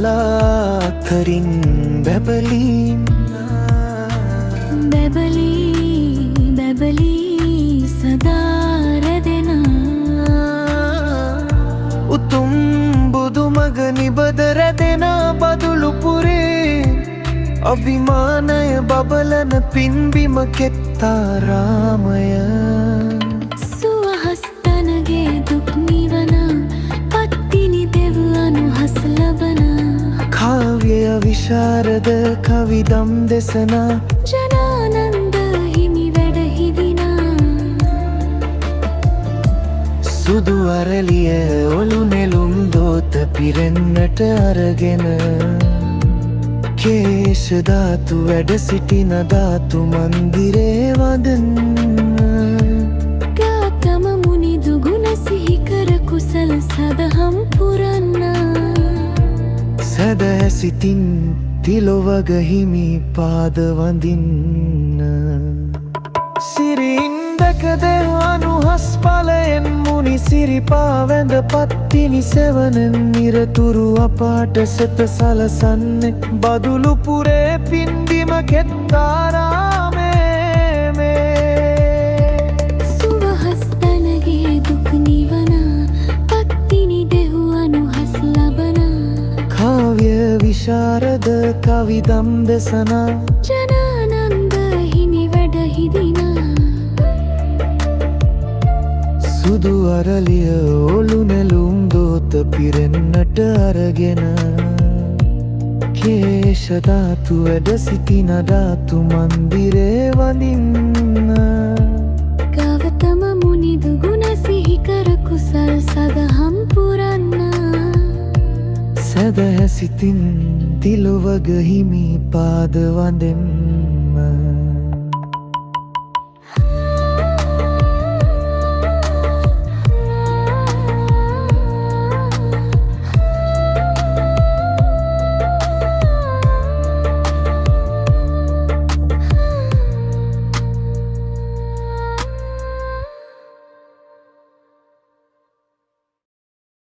වලාතරින් බැබලීම් බැබලී සදා රැදෙනා උතුම් බුදුමග නිබද රැදෙන බදුලුපුරේ අභිමානය බබලන පින්බිම කෙත්තාරාමය සුවහස් තනගේ දුක් නිවන පත්තිනි දෙව් අනුහස් ලබන කාව්‍ය විශාරද කවිදම් දෙසනා ජනානන්ද හිමි වැඩ හිදිනා සුදු අරලිය ඔලු නෙළුම් දෝත පිරෙන්නට අරගෙන කේශධාතු වැඩ සිටින ධාතු මන්දිරේ වදන්න ගාතම මුනි දුගුණ සිහිකර කුසල සදහම් පුරන්න සැදැසිතින් තිලොවග හිමි පාද වඳින්න සිරින්දක දෙව් අනුහස් පලයෙන් මුනි සිරිපා වැඳ පත්තිනි සෙවනෙන් නිරතුරු අපාට සෙත සලසන්නේ බදුලුපුරේ පින්බිම කෙත්තාරාමේ සුවහස් තනගේ දුක් නිවන පත්තිනි දෙව් අනුහස් ලබන කාව්‍ය විශාරද කවිදම් දෙසනා ජනානන්ද හිමි වැඩ හිදිනා සුදු අරලිය ඔලු නෙළුම් දෝත පිරෙන්නට අරගෙන කේශධාතු වැඩ සිටින ධාතු මන්දිරේ වඳින්න ගෞතම මුනි දුගුණ සිහිකර කුසල් සදහම් පුරන්න සැදැසිතින් තිලොවග හිමි පාද වඳෙන්න